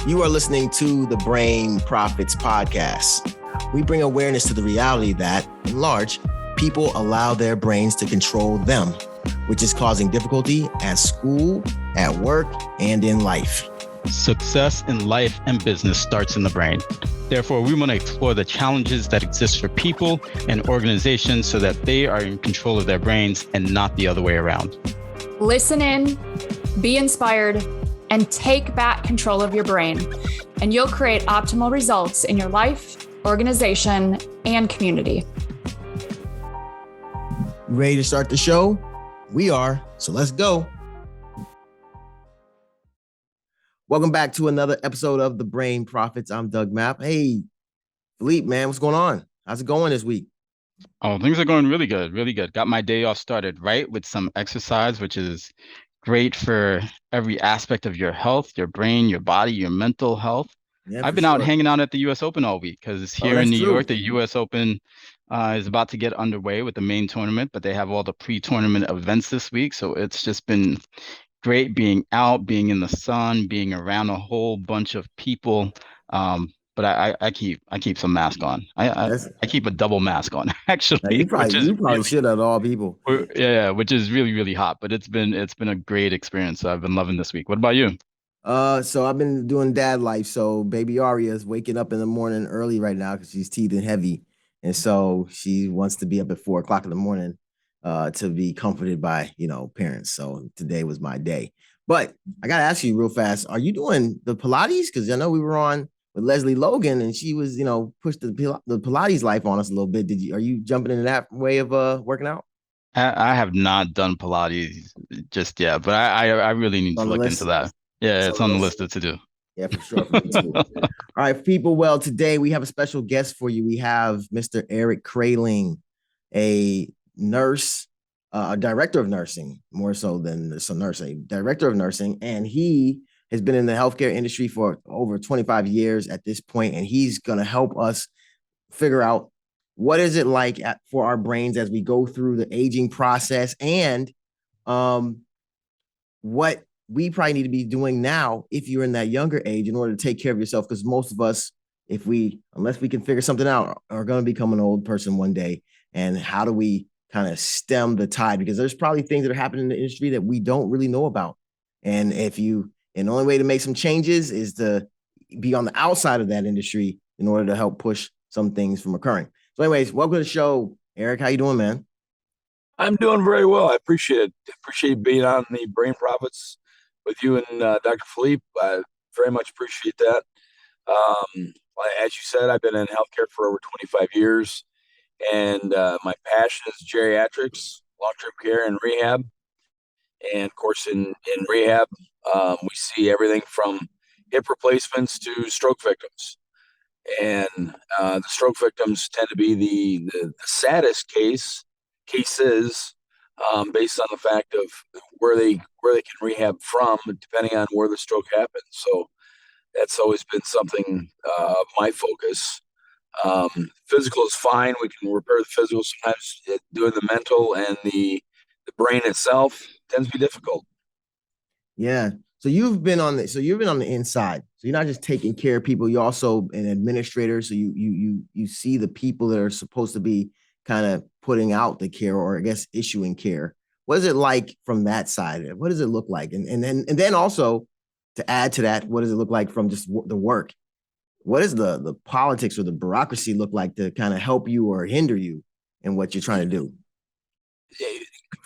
You are listening to the Brain Profits Podcast. We bring awareness to the reality that, in large, people allow their brains to control them, which is causing difficulty at school, at work, and in life. Success in life and business starts in the brain. Therefore, we want to explore the challenges that exist for people and organizations so that they are in control of their brains and not the other way around. Listen in, be inspired, and take back control of your brain, and you'll create optimal results in your life, organization, and community. Ready to start the show? We are, so let's go. Welcome back to another episode of The Brain Profits. I'm Doug Mapp. Hey, Philippe, man, what's going on? How's it going this week? Oh, things are going really good, really good. Got my day off started right with some exercise, which is great for every aspect of your health, your brain, your body, your mental health. Yeah, I've been out hanging out at the U.S. Open all week because here in New York, the U.S. Open is about to get underway with the main tournament, but they have all the pre-tournament events this week. So it's just been great being out, being in the sun, being around a whole bunch of people. But I keep some mask on. I keep a double mask on actually. You probably should at all people. Yeah, which is really, really hot. But it's been a great experience. So I've been loving this week. What about you? So I've been doing dad life. So baby Aria is waking up in the morning early right now because she's teething heavy, and so she wants to be up at 4 o'clock in the morning to be comforted by parents. So today was my day. But I gotta ask you real fast: are you doing the Pilates? Because I know we were on with Leslie Logan, and she was, pushed the Pilates life on us a little bit. Are you jumping into that way of working out? I have not done Pilates just yet, but I really need to look into that. Yeah, it's on the list to do. Yeah, for sure. For me too. All right, people. Well, today we have a special guest for you. We have Mr. Eric Kraling, a nurse, a director of nursing, more so than some nursing, director of nursing, and he has been in the healthcare industry for over 25 years at this point, and he's going to help us figure out what is it like for our brains as we go through the aging process, and what we probably need to be doing now if you're in that younger age in order to take care of yourself, because most of us, unless we can figure something out, are going to become an old person one day. And how do we kind of stem the tide? Because there's probably things that are happening in the industry that we don't really know about. And the only way to make some changes is to be on the outside of that industry in order to help push some things from occurring. So anyways, welcome to the show, Eric. How you doing, man? I'm doing very well. I appreciate being on the Brain Profits with you and Dr. Philippe. I very much appreciate that. As you said, I've been in healthcare for over 25 years, and my passion is geriatrics, long-term care, and rehab. And of course, in rehab, we see everything from hip replacements to stroke victims. And the stroke victims tend to be the saddest cases, based on the fact of where they can rehab from, depending on where the stroke happens. So that's always been something of my focus. Physical is fine; we can repair the physical. Sometimes doing the mental and the brain itself tends to be difficult. Yeah. So you've been on the inside. So you're not just taking care of people, you're also an administrator. So you see the people that are supposed to be kind of putting out the care, or I guess issuing care. What is it like from that side? What does it look like? And then also, to add to that, what does it look like from just the work? What does the politics or the bureaucracy look like to kind of help you or hinder you in what you're trying to do?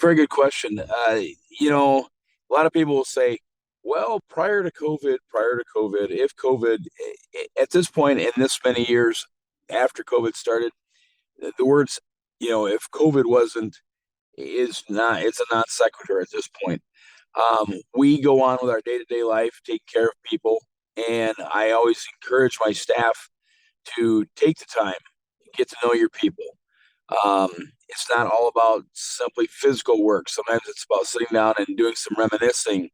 Very good question. A lot of people will say, well, prior to COVID, if COVID, at this point, in this many years after COVID started, the words, if COVID wasn't, it's a non sequitur at this point. We go on with our day-to-day life, take care of people, and I always encourage my staff to take the time, get to know your people. It's not all about simply physical work. Sometimes it's about sitting down and doing some reminiscing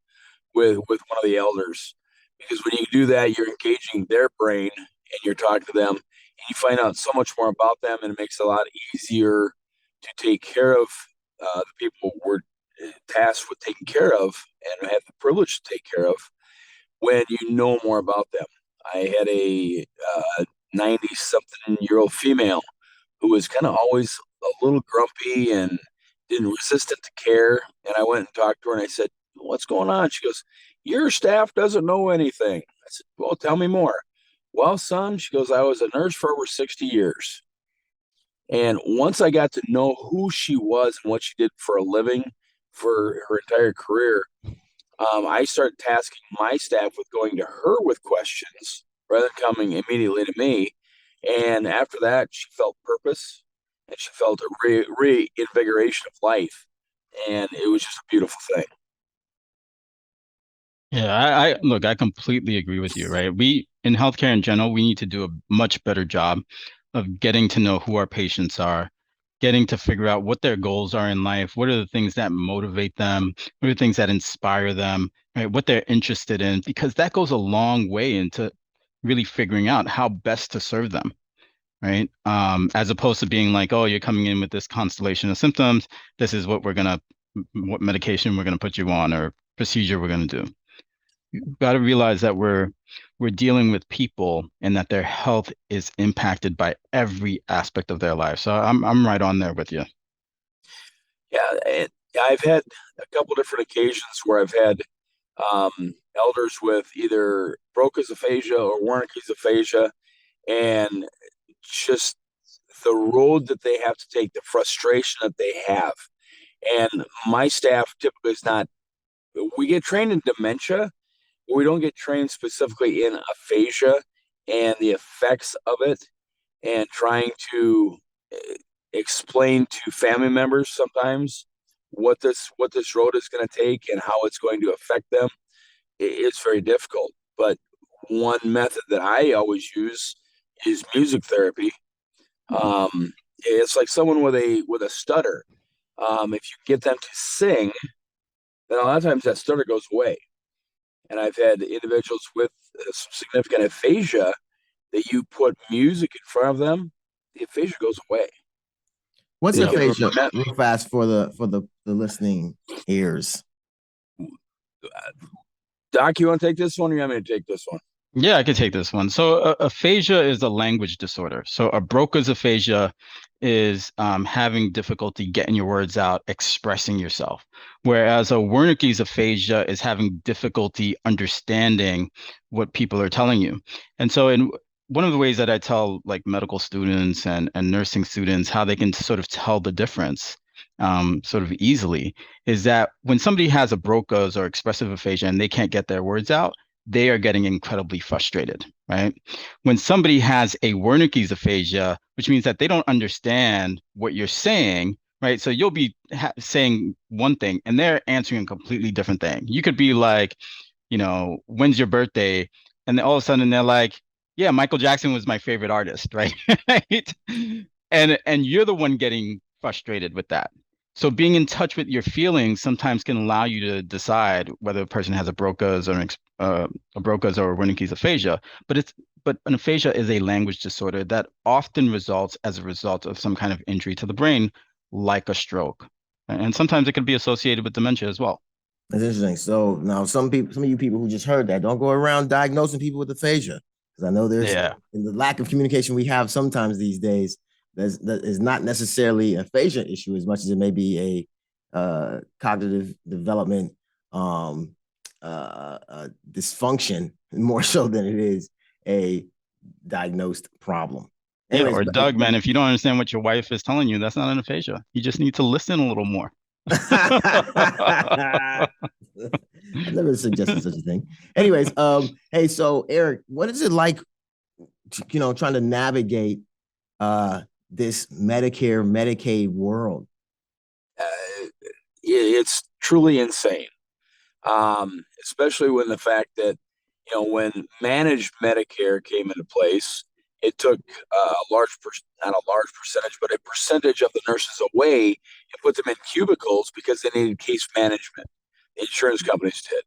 with one of the elders, because when you do that, you're engaging their brain and you're talking to them, and you find out so much more about them, and it makes it a lot easier to take care of the people we're tasked with taking care of and have the privilege to take care of. when you know more about them. I had a 90-something-year-old female who was kind of always a little grumpy and didn't resistant to care. And I went and talked to her and I said, "What's going on?" She goes, "Your staff doesn't know anything." I said, "Well, tell me more." "Well, son," she goes, "I was a nurse for over 60 years. And once I got to know who she was and what she did for a living for her entire career, I started tasking my staff with going to her with questions rather than coming immediately to me. And after that, she felt purpose and she felt a reinvigoration of life. And it was just a beautiful thing. Yeah, I look, I completely agree with you, right? We in healthcare in general, we need to do a much better job of getting to know who our patients are, getting to figure out what their goals are in life, what are the things that motivate them, what are the things that inspire them, right? What they're interested in, because that goes a long way into really figuring out how best to serve them, right? As opposed to being like, oh, you're coming in with this constellation of symptoms, this is what medication we're gonna put you on or procedure we're gonna do. You've got to realize that we're dealing with people and that their health is impacted by every aspect of their life. So I'm right on there with you. Yeah, I've had a couple different occasions where I've had elders with either Broca's aphasia or Wernicke's aphasia, and just the road that they have to take, the frustration that they have. And my staff typically is not, we get trained in dementia, but we don't get trained specifically in aphasia and the effects of it, and trying to explain to family members sometimes what this road is going to take and how it's going to affect them. It's very difficult. But one method that I always use is music therapy. It's like someone with a stutter. If you get them to sing, then a lot of times that stutter goes away. And I've had individuals with some significant aphasia that you put music in front of them, the aphasia goes away. What's They can aphasia? remember. Real fast for the listening ears. Doc, you want to take this one, or you want me to take this one? Yeah, I could take this one. So aphasia is a language disorder. So a Broca's aphasia is having difficulty getting your words out, expressing yourself. Whereas a Wernicke's aphasia is having difficulty understanding what people are telling you. And so in one of the ways that I tell like medical students and nursing students how they can sort of tell the difference sort of easily is that when somebody has a Broca's or expressive aphasia and they can't get their words out, they are getting incredibly frustrated, right? When somebody has a Wernicke's aphasia, which means that they don't understand what you're saying, right? So you'll be saying one thing and they're answering a completely different thing. You could be like, when's your birthday? And then all of a sudden they're like, yeah, Michael Jackson was my favorite artist, right? Right? And you're the one getting frustrated with that. So being in touch with your feelings sometimes can allow you to decide whether a person has a Broca's or a Broca's or a Wernicke's aphasia. But an aphasia is a language disorder that often results as a result of some kind of injury to the brain, like a stroke. And sometimes it can be associated with dementia as well. That's interesting. So now some of you people who just heard that, don't go around diagnosing people with aphasia. Because I know there's in the lack of communication we have sometimes these days, that is not necessarily a aphasia issue as much as it may be a cognitive development dysfunction more so than it is a diagnosed problem. Anyways, or Doug, man, if you don't understand what your wife is telling you, that's not an aphasia. You just need to listen a little more. I never suggested such a thing. Anyways, hey, so Eric, what is it like, trying to navigate this Medicare, Medicaid world? It's truly insane, especially when the fact that when managed Medicare came into place, it took not a large percentage, but a percentage of the nurses away and put them in cubicles because they needed case management. The insurance companies did.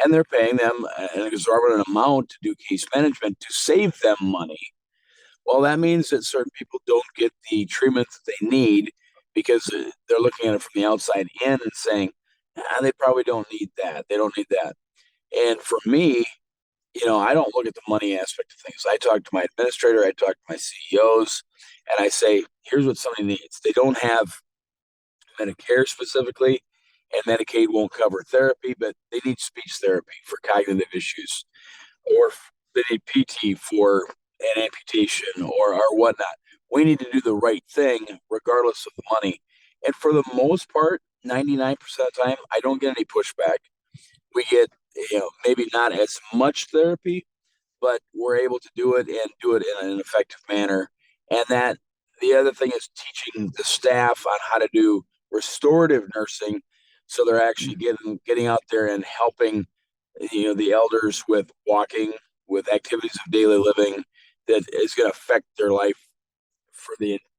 And they're paying them an exorbitant amount to do case management to save them money. Well, that means that certain people don't get the treatment that they need because they're looking at it from the outside in and saying, they probably don't need that. They don't need that. And for me, I don't look at the money aspect of things. I talk to my administrator, I talk to my CEOs, and I say, here's what somebody needs. They don't have Medicare specifically, and Medicaid won't cover therapy, but they need speech therapy for cognitive issues, or they need PT for an amputation or whatnot. We need to do the right thing regardless of the money. And for the most part, 99% of the time, I don't get any pushback. We get, maybe not as much therapy, but we're able to do it and do it in an effective manner. And that the other thing is teaching the staff on how to do restorative nursing, so they're actually getting out there and helping the elders with walking, with activities of daily living that is going to affect their life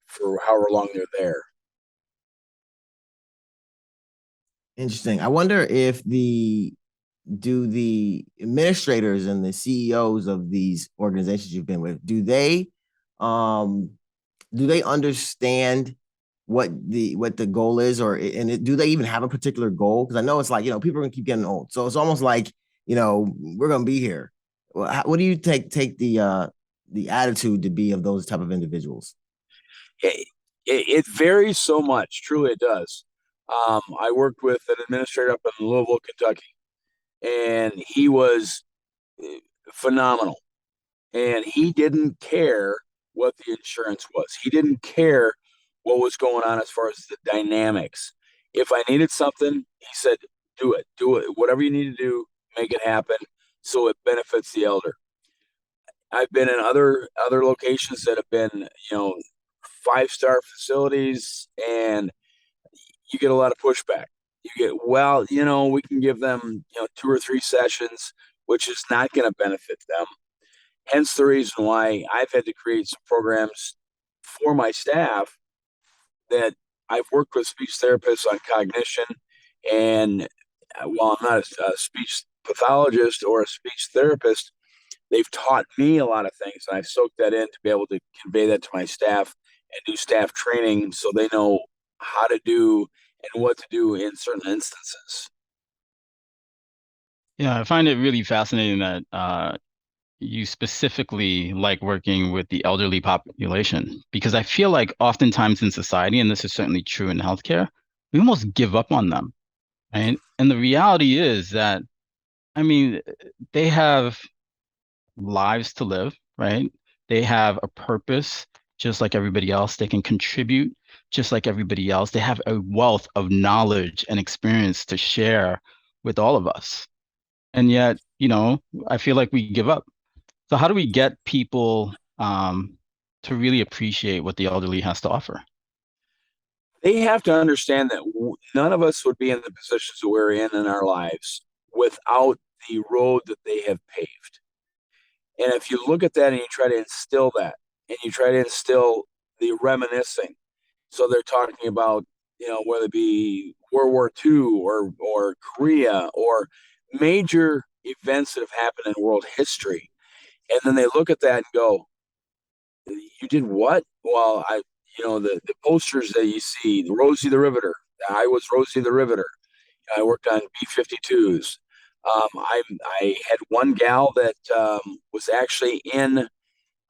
for however long they're there. Interesting. I wonder if the administrators and the CEOs of these organizations you've been with, do they understand what the goal is, do they even have a particular goal? Because I know it's like, people are gonna keep getting old, so it's almost like, we're gonna be here. What do you take the attitude to be of those type of individuals? It varies so much. Truly, it does. I worked with an administrator up in Louisville, Kentucky, and he was phenomenal. And he didn't care what the insurance was. He didn't care what was going on as far as the dynamics. If I needed something, he said, do it, whatever you need to do, make it happen so it benefits the elder. I've been in other locations that have been, 5-star facilities, and you get a lot of pushback. You get, well, we can give them, 2 or 3 sessions, which is not going to benefit them. Hence the reason why I've had to create some programs for my staff that I've worked with speech therapists on cognition. And while I'm not a speech pathologist or a speech therapist, they've taught me a lot of things. And I've soaked that in to be able to convey that to my staff and do staff training so they know how to do and what to do in certain instances. Yeah, I find it really fascinating that you specifically like working with the elderly population, because I feel like oftentimes in society, and this is certainly true in healthcare, we almost give up on them. Right? And the reality is that, I mean, they have lives to live, right? They have a purpose just like everybody else. They can contribute just like everybody else. They have a wealth of knowledge and experience to share with all of us. And yet, I feel like we give up. So how do we get people to really appreciate what the elderly has to offer? They have to understand that none of us would be in the positions that we're in our lives without the road that they have paved. And if you look at that and you try to instill that, and you try to instill the reminiscing, so they're talking about, whether it be World War II or Korea or major events that have happened in world history, and then they look at that and go, "You did what?" Well, the posters that you see, the Rosie the Riveter. I was Rosie the Riveter. I worked on B-52s. I had one gal that was actually in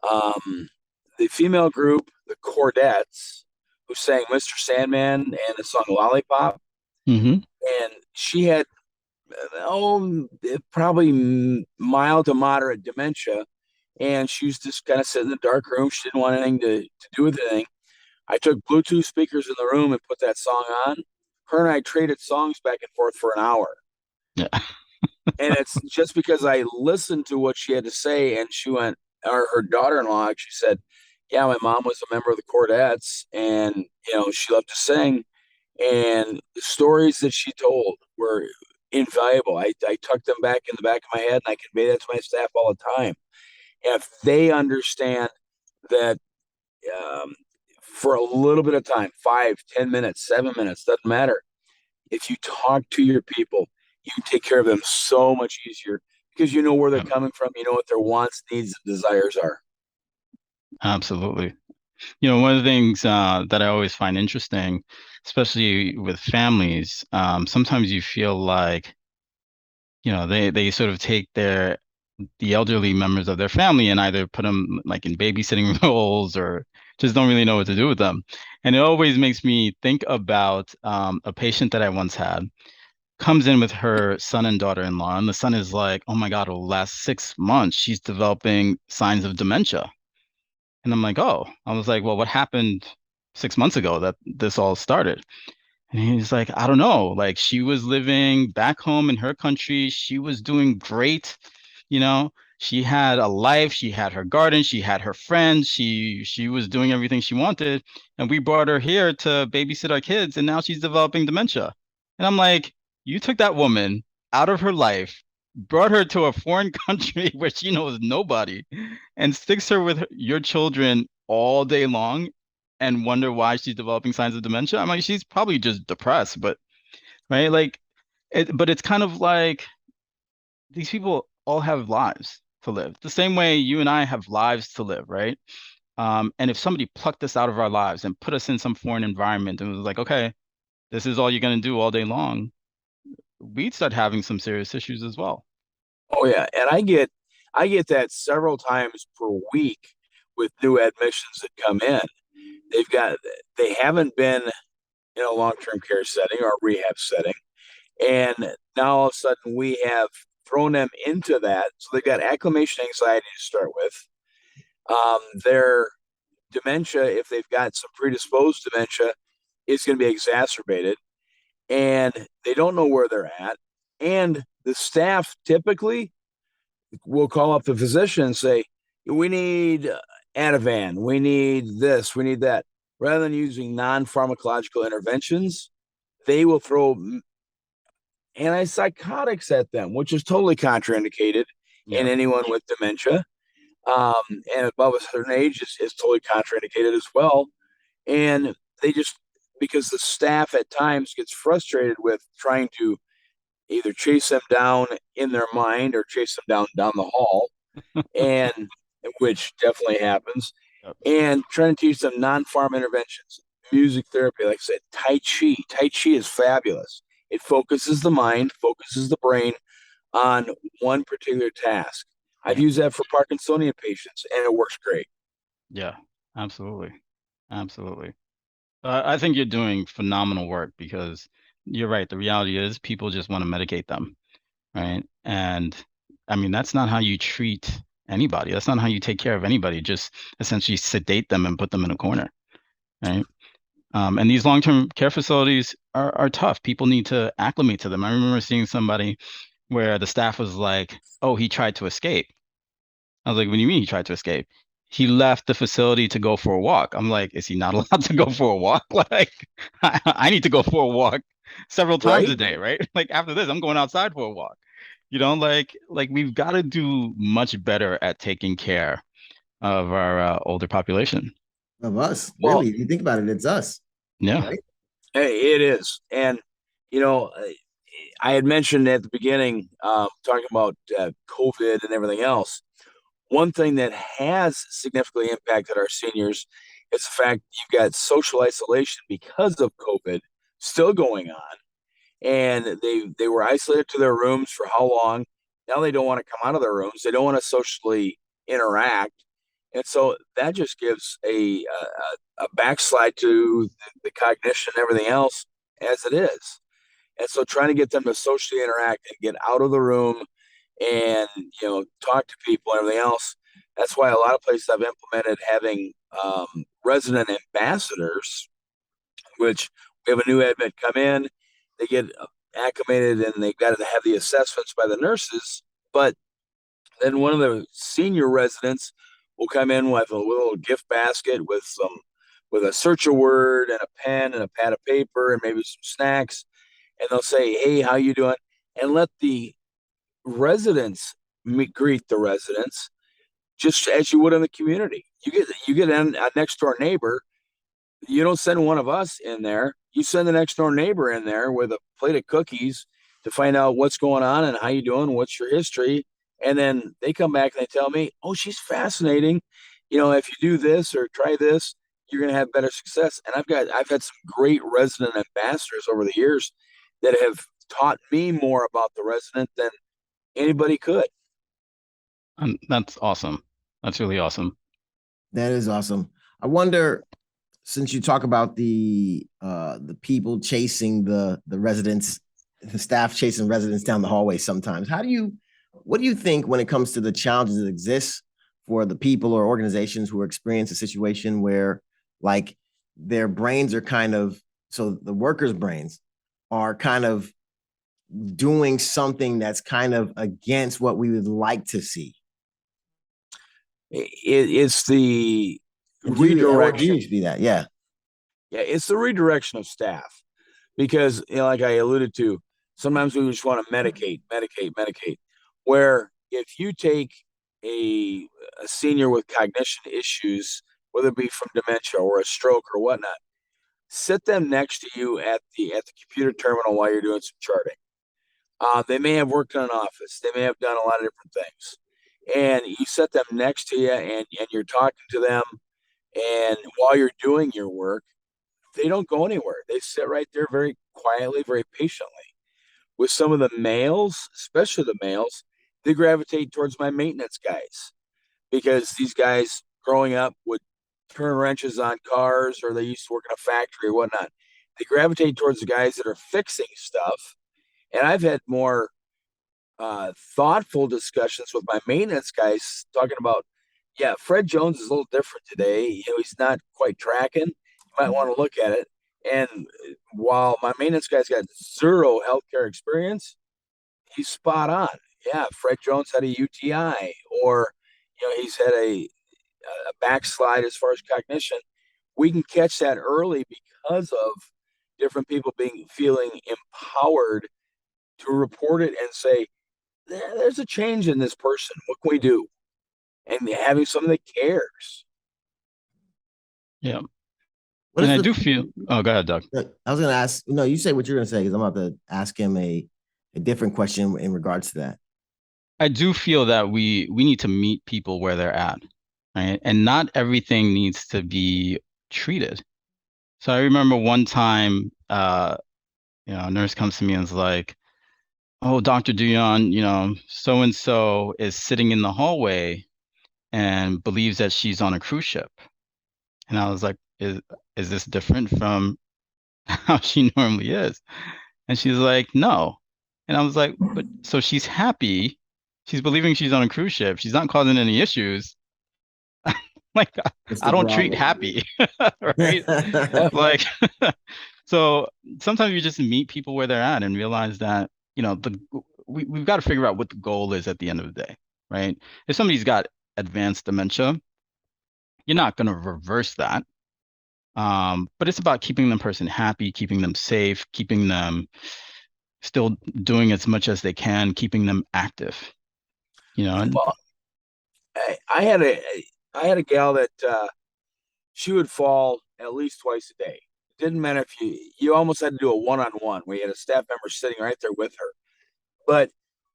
the female group, the Cordettes, who sang Mr. Sandman and the song Lollipop. Mm-hmm. And she had, probably mild to moderate dementia. And she was just kind of sitting in the dark room. She didn't want anything to do with anything. I took Bluetooth speakers in the room and put that song on. Her and I traded songs back and forth for an hour. Yeah. And it's just because I listened to what she had to say, and she went, or her daughter-in-law actually said, yeah, my mom was a member of the Cordettes, and she loved to sing, and the stories that she told were invaluable. I tucked them back in the back of my head, and I convey that to my staff all the time. And if they understand that, for a little bit of time, 5, 10 minutes, 7 minutes, doesn't matter. If you talk to your people, you can take care of them so much easier because you know where they're coming from. You know what their wants, needs, and desires are. Absolutely. One of the things that I always find interesting, especially with families, sometimes you feel like, they sort of take their the elderly members of their family and either put them like in babysitting roles or just don't really know what to do with them. And it always makes me think about a patient that I once had comes in with her son and daughter-in-law, and the son is like, "Oh my God, over the last 6 months, she's developing signs of dementia." And I'm like, "Oh," I was like, "Well, what happened 6 months ago that this all started?" And he's like, "I don't know. Like she was living back home in her country. She was doing great, you know. She had a life, she had her garden, she had her friends, she was doing everything she wanted. And we brought her here to babysit our kids, and now she's developing dementia." And I'm like, "You took that woman out of her life, brought her to a foreign country where she knows nobody, and sticks her with your children all day long and wonder why she's developing signs of dementia." I'm like, she's probably just depressed, but right, like but it's kind of like these people all have lives to live, the same way you and I have lives to live, right? And if somebody plucked us out of our lives and put us in some foreign environment and was like, "Okay, this is all you're gonna do all day long," we'd start having some serious issues as well. Oh yeah, and I get that several times per week with new admissions that come in. They've got they haven't been in a long-term care setting or rehab setting, and now all of a sudden we have thrown them into that. So they've got acclimation anxiety to start with. Their dementia, if they've got some predisposed dementia, is going to be exacerbated, and they don't know where they're at. And the staff typically will call up the physician and say, "We need Ativan, we need this, we need that." Rather than using non-pharmacological interventions, they will throw antipsychotics at them, which is totally contraindicated in Yeah. anyone with dementia. And above a certain age is totally contraindicated as well. And they just, because the staff at times gets frustrated with trying to either chase them down in their mind or chase them down the hall, and which definitely happens, Yep. and trying to teach them non-farm interventions, music therapy, like I said, Tai Chi. Tai Chi is fabulous. It focuses the mind, focuses the brain on one particular task. I've Yeah. used that for Parkinsonian patients, and it works great. Yeah. Absolutely. Absolutely. I think you're doing phenomenal work because you're right. The reality is people just want to medicate them, right? And I mean, that's not how you treat anybody. That's not how you take care of anybody. Just essentially sedate them and put them in a corner, right? And these long-term care facilities are tough. People need to acclimate to them. I remember seeing somebody where the staff was like, "Oh, he tried to escape." I was like, "What do you mean he tried to escape?" "He left the facility to go for a walk." I'm like, "Is he not allowed to go for a walk?" Like, I need to go for a walk several times a Right? day, right? Like after this, I'm going outside for a walk. Like we've got to do much better at taking care of our older population. Of us, Well, really. If you think about it, it's us, Yeah. right? hey, it is. And, you know, I had mentioned at the beginning, talking about COVID and everything else. One thing that has significantly impacted our seniors is the fact you've got social isolation because of COVID still going on, and they were isolated to their rooms for how long? Now they don't want to come out of their rooms. They don't want to socially interact, and so that just gives a backslide to the cognition and everything else as it is. And so trying to get them to socially interact and get out of the room and talk to people and everything else. That's why a lot of places I've implemented having resident ambassadors, which we have a new admit come in, they get acclimated and they got to have the assessments by the nurses. But then one of the senior residents will come in with a little gift basket with a search a word and a pen and a pad of paper and maybe some snacks, and they'll say, "Hey, how you doing?" And let the residents greet the residents just as you would in the community. You get a next door neighbor. You don't send one of us in there. You send the next door neighbor in there with a plate of cookies to find out what's going on and how you doing, what's your history, and then they come back and they tell me, "Oh, she's fascinating. If you do this or try this, you're going to have better success." And I've had some great resident ambassadors over the years that have taught me more about the resident than anybody could. That's awesome. That's really awesome. That is awesome. I wonder, since you talk about the people chasing the residents, the staff chasing residents down the hallway sometimes, what do you think when it comes to the challenges that exist for the people or organizations who experience a situation where like their brains are kind of, so the workers' brains are kind of doing something that's kind of against what we would like to see? It's the What do redirection. you be that? Yeah. Yeah, it's the redirection of staff because, like I alluded to, sometimes we just want to medicate. Where if you take a senior with cognition issues, whether it be from dementia or a stroke or whatnot, sit them next to you at the computer terminal while you're doing some charting. They may have worked in an office. They may have done a lot of different things. And you set them next to you and you're talking to them. And while you're doing your work, they don't go anywhere. They sit right there very quietly, very patiently. With some of the males, especially the males, they gravitate towards my maintenance guys because these guys growing up would turn wrenches on cars or they used to work in a factory or whatnot. They gravitate towards the guys that are fixing stuff. And I've had more thoughtful discussions with my maintenance guys talking about, yeah, Fred Jones is a little different today. He's not quite tracking. You might want to look at it. And while my maintenance guy's got zero healthcare experience, he's spot on. Yeah, Fred Jones had a UTI, or he's had a backslide as far as cognition. We can catch that early because of different people feeling empowered to report it and say, there's a change in this person. What can we do? And having someone that cares. Yeah. What And is I the do feel, oh, go ahead, Doug. I was going to ask, no, you say what you're going to say because I'm about to ask him a different question in regards to that. I do feel that we need to meet people where they're at, right? And not everything needs to be treated. So I remember one time, a nurse comes to me and is like, "Oh, Dr. Duyon, so and so is sitting in the hallway and believes that she's on a cruise ship." And I was like, "Is this different from how she normally is?" And she's like, "No." And I was like, "But so she's happy. She's believing she's on a cruise ship. She's not causing any issues." Like, What's I the don't treat problem? happy, right? Like, so sometimes you just meet people where they're at and realize that, we've got to figure out what the goal is at the end of the day, right? If somebody's got advanced dementia, you're not going to reverse that. But it's about keeping the person happy, keeping them safe, keeping them still doing as much as they can, keeping them active, and Well, I had a gal that she would fall at least twice a day. It didn't matter if you almost had to do a one-on-one where you had a staff member sitting right there with her. But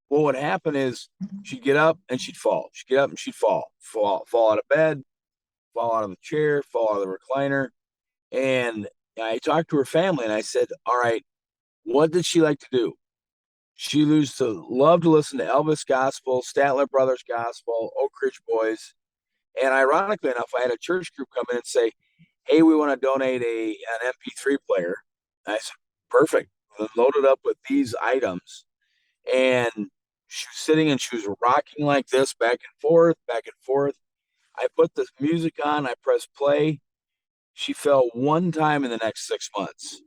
what would happen is she'd get up and she'd fall. She'd get up and she'd fall out of bed, fall out of the chair, fall out of the recliner. And I talked to her family and I said, all right, what did she like to do? She used to love to listen to Elvis gospel, Statler Brothers gospel, Oak Ridge Boys. And ironically enough, I had a church group come in and say, hey, we want to donate an MP3 player. I said, perfect. Loaded up with these items. And she was sitting and she was rocking like this, back and forth, back and forth. I put the music on, I pressed play. She fell one time in the next 6 months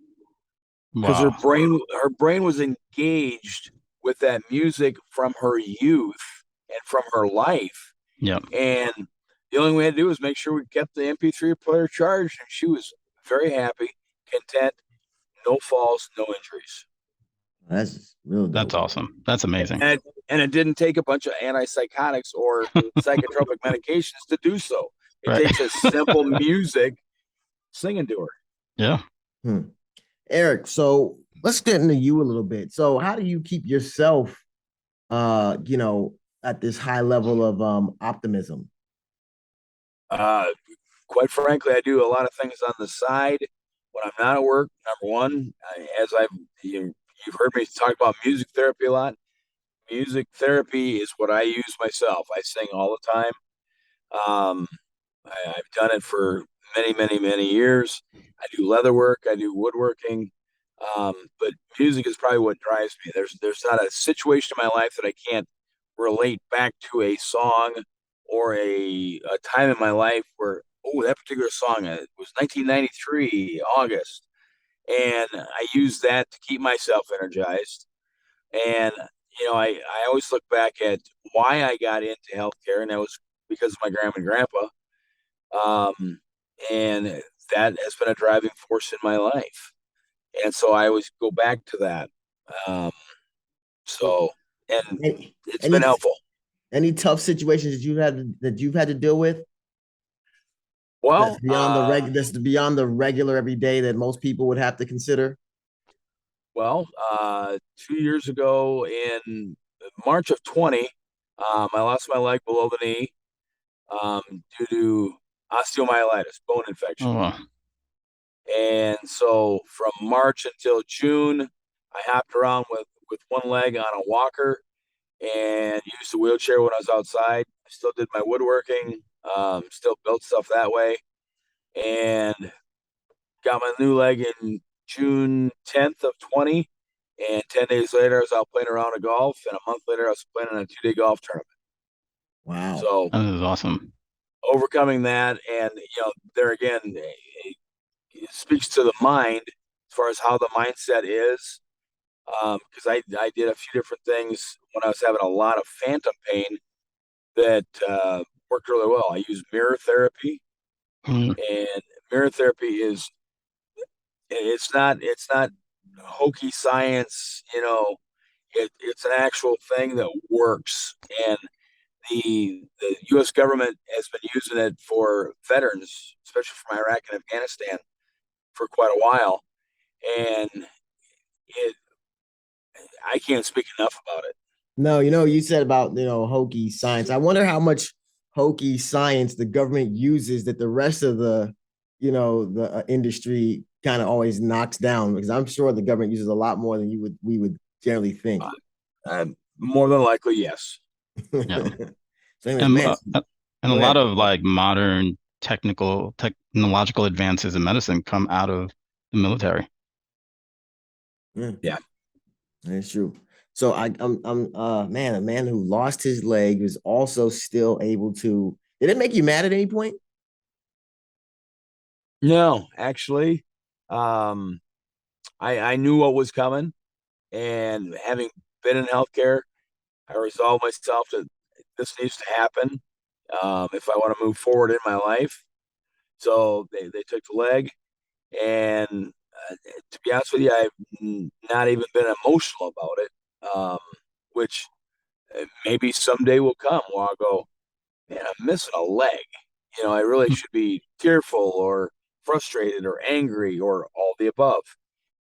because her wow. brain was engaged with that music from her youth and from her life. Yep. And the only way to do was make sure we kept the MP3 player charged, and she was very happy, content, no falls, no injuries. That's real That's dope. awesome. That's amazing. And it didn't take a bunch of antipsychotics or psychotropic medications to do so. It Right. takes a simple music singing to her. Yeah. Eric, so let's get into you a little bit. So how do you keep yourself at this high level of optimism? Quite frankly, I do a lot of things on the side when I'm not at work. Number one, as you've heard me talk about music therapy a lot. music therapy is what I use myself. I sing all the time. Um, I've done it for many, many, many years. I do leather work. I do woodworking. But music is probably what drives me. There's not a situation in my life that I can't relate back to a song or a time in my life where, oh, that particular song, it was 1993 August, and I use that to keep myself energized. And I always look back at why I got into healthcare, and that was because of my grandma and grandpa. Um, and that has been a driving force in my life. And so I always go back to that. Um, so, and Any it's been any helpful. any tough situations that you've had to deal with Well, that's beyond the regular everyday that most people would have to consider? well, 2 years ago in March of 20, I lost my leg below the knee um, due to osteomyelitis, bone infection. Oh, wow. And so from March until June, I hopped around with one leg on a walker and used a wheelchair when I was outside. I still did my woodworking, still built stuff that way, and got my new leg in June 10th of 20. And 10 days later, I was out playing around a golf, and a month later, I was playing in a 2-day golf tournament. Wow. So That is awesome. overcoming that, and there again, it speaks to the mind as far as how the mindset is. Because I did a few different things when I was having a lot of phantom pain that worked really well. I use mirror therapy, Mm. and mirror therapy is it's not hokey science. It's an actual thing that works, and the U.S. government has been using it for veterans, especially from Iraq and Afghanistan, for quite a while, and it I can't speak enough about it. No, you said about hokey science. I wonder how much hokey science the government uses that the rest of the industry kind of always knocks down, because I'm sure the government uses a lot more than we would generally think. More than likely, yes. Yeah. So, anyways, And, man, and a go lot ahead. of like modern technological advances in medicine come out of the military. Yeah. That's true. So I'm man, a man who lost his leg was also still able to. Did it make you mad at any point? No, actually, um, I knew what was coming, and having been in healthcare, I resolved myself that this needs to happen if I want to move forward in my life. So they took the leg, and to be honest with you, I've not even been emotional about it, which maybe someday will come where I'll go, man, I'm missing a leg. I really should be tearful or frustrated or angry or all the above.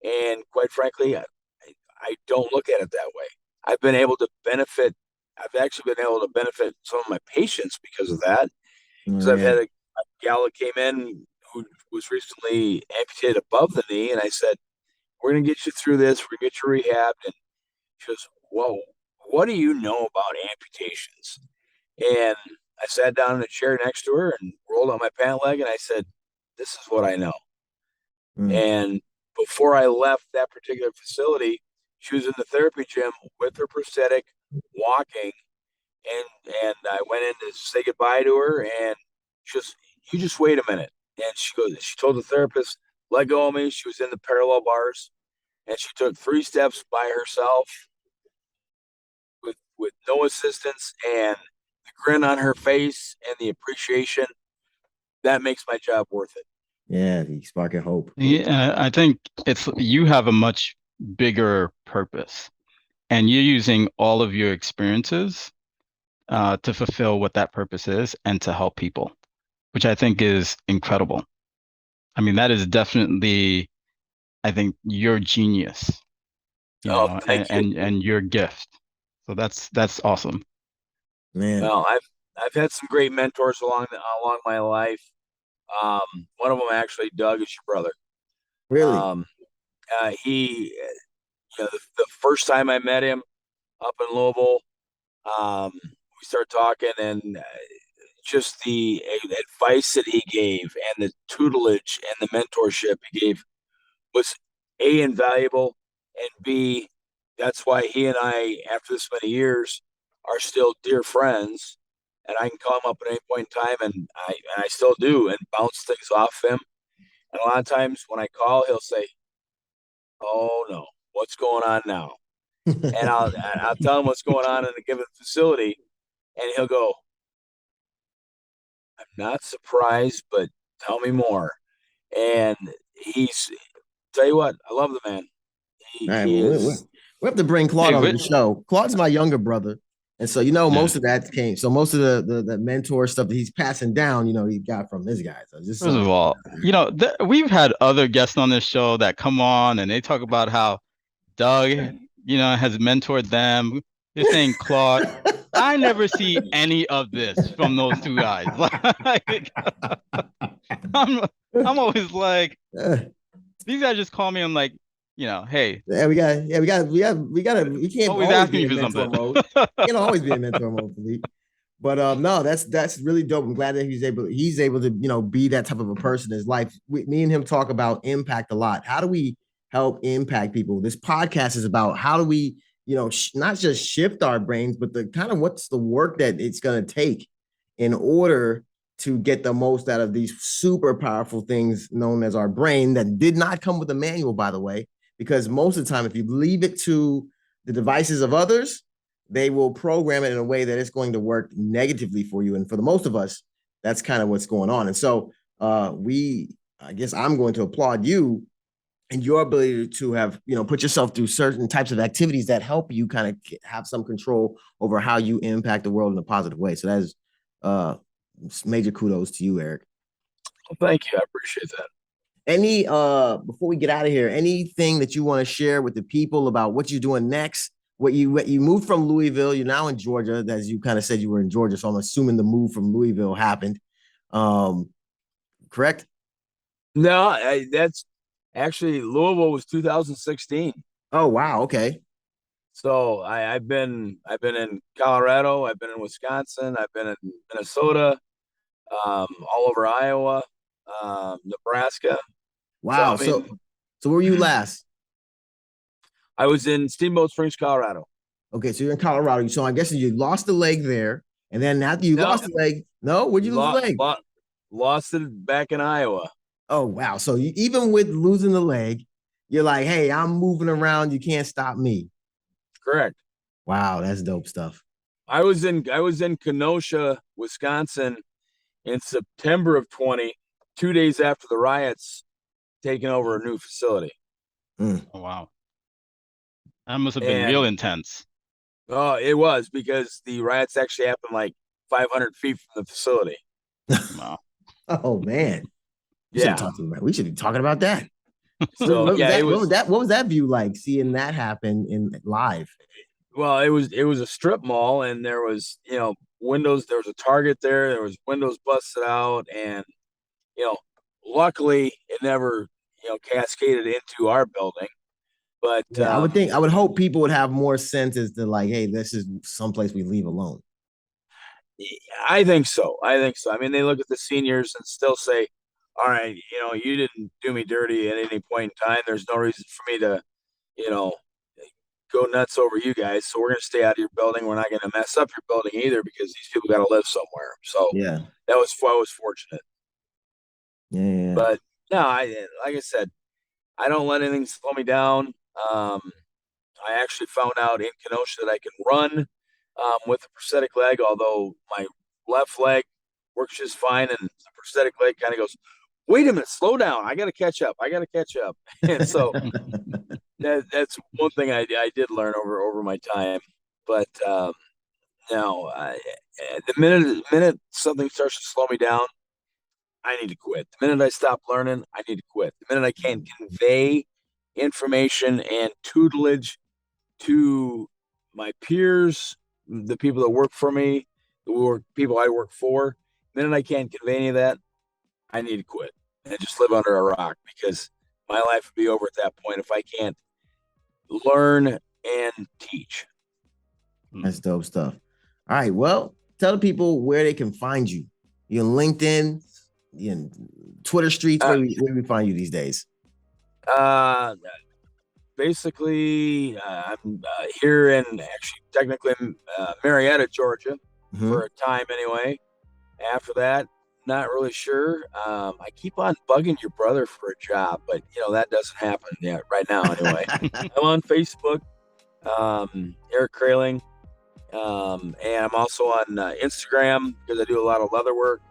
And quite frankly, I don't look at it that way. I've been able to benefit. I've actually been able to benefit some of my patients because of that. Oh, Because I've yeah. had a gal that came in who was recently amputated above the knee, and I said, "We're going to get you through this. We're going to get you rehabbed." And she goes, "Whoa, what do you know about amputations?" And I sat down in a chair next to her and rolled out my pant leg, and I said, "This is what I know." Mm. And before I left that particular facility, she was in the therapy gym with her prosthetic, walking, and I went in to say goodbye to her, and she goes, "You just wait a minute." And she told the therapist, "Let go of me." She was in the parallel bars, and she took 3 steps by herself with no assistance, and the grin on her face and the appreciation that makes my job worth it. Yeah, the spark of hope. Yeah, I think you have a much bigger purpose, and you're using all of your experiences to fulfill what that purpose is and to help people, which I think is incredible. I mean, that is definitely, I think, your genius, Oh, thank you. and your gift. So that's awesome. Man, Well, I've had some great mentors along my life. One of them actually, Doug, is your brother. really? Um, he, the first time I met him, up in Louisville. We started talking, and just the advice that he gave and the tutelage and the mentorship he gave was A, invaluable, and B, that's why he and I, after this many years, are still dear friends. And I can call him up at any point in time, and I still do, and bounce things off him. And a lot of times when I call, he'll say, "Oh no, what's going on now?" And I'll tell him what's going on in a given facility, and he'll go, "I'm not surprised, but tell me more." And he's tell you what, I love the man. All right, He well, is. we have to bring Claude Hey, on the show. Claude's my younger brother. And so, yeah. most of that came. So most of the mentor stuff that he's passing down, he got from this guy. So just First of all, we've had other guests on this show that come on and they talk about how Doug, has mentored them. You're saying Claude. I never see any of this from those two guys. Like, I'm, I'm always like, these guys just call me. I'm like, hey, we can't always always asking be me in for mentor something. mode. Can't always be in mentor mode for me. But no, that's really dope. I'm glad that he's able to be that type of a person in his life. Me and him talk about impact a lot. How do we help impact people? This podcast is about how do we not just shift our brains, but the kind of what's the work that it's going to take in order to get the most out of these super powerful things known as our brain that did not come with a manual, by the way, because most of the time, if you leave it to the devices of others, they will program it in a way that it's going to work negatively for you. And for the most of us, that's kind of what's going on. And so I guess I'm going to applaud you and your ability to have, put yourself through certain types of activities that help you kind of have some control over how you impact the world in a positive way. So that is major kudos to you, Eric. Well, thank you. I appreciate that. Any before we get out of here, anything that you want to share with the people about what you're doing next? What you moved from Louisville, you're now in Georgia, as you kind of said you were in Georgia. So I'm assuming the move from Louisville happened. Correct? No, that's actually Louisville was 2016. Oh wow, okay. So I've been in Colorado, I've been in Wisconsin, I've been in Minnesota, all over Iowa, Nebraska. Wow. So I mean, So where were you last? I was in Steamboat Springs, Colorado. Okay, so you're in Colorado. So I'm guessing you lost the leg there, and then after you No, lost the leg, no, where'd you lose the leg? lost it back in Iowa. Oh wow. So even with losing the leg, you're like, hey, I'm moving around. You can't stop me. Correct. Wow, that's dope stuff. I was in Kenosha, Wisconsin in September of 20, 2 days after the riots taking over a new facility. Oh, wow. That must have been And real intense. oh, it was because the riots actually happened like 500 feet from the facility. Wow. Oh man. Yeah. We should be talking about that. So what was that view like seeing that happen in live? Well, it was a strip mall, and there was windows. There was a Target there. There was windows busted out, and luckily it never cascaded into our building. But Yeah, I would hope people would have more sense as to like, hey, this is someplace we leave alone. I think so. I mean, they look at the seniors and still say, "All right, you didn't do me dirty at any point in time. There's no reason for me to, you know, go nuts over you guys. So we're going to stay out of your building. We're not going to mess up your building either because these people got to live somewhere." So Yeah. I was fortunate. Yeah. But no, like I said, I don't let anything slow me down. I actually found out in Kenosha that I can run with a prosthetic leg, although my left leg works just fine, and the prosthetic leg kind of goes, "Wait a minute, slow down! I got to catch up! I got to catch up!" And so that's one thing I did learn over my time. But no, the minute something starts to slow me down, I need to quit. The minute I stop learning, I need to quit. The minute I can't convey information and tutelage to my peers, the people that work for me, the people I work for, the minute I can't convey any of that, I need to quit and just live under a rock because my life would be over at that point if I can't learn and teach. That's dope stuff. All right. Well, tell the people where they can find you. You're on LinkedIn, you're in Twitter streets. Where we find you these days? Basically, I'm here in actually technically Marietta, Georgia, for a time anyway. After that, not really sure. I keep on bugging your brother for a job, but that doesn't happen yet right now. Anyway, I'm on Facebook, Eric Kraling, and I'm also on Instagram because I do a lot of leather work,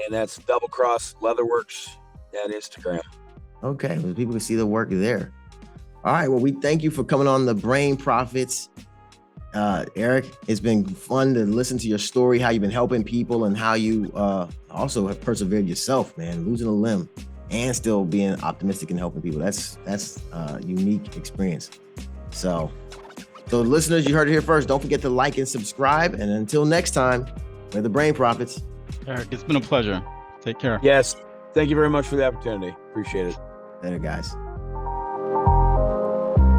and that's Double Cross Leatherworks at Instagram. Okay, well, people can see the work there. All right, well, we thank you for coming on the Brain Profits. Eric, it's been fun to listen to your story, how you've been helping people and how you also have persevered yourself, man, losing a limb and still being optimistic and helping people. That's a unique experience. So listeners, you heard it here first. Don't forget to like and subscribe. And until next time, we're the Brain Profits. Eric, it's been a pleasure. Take care. Yes. Thank you very much for the opportunity. Appreciate it. Later, guys.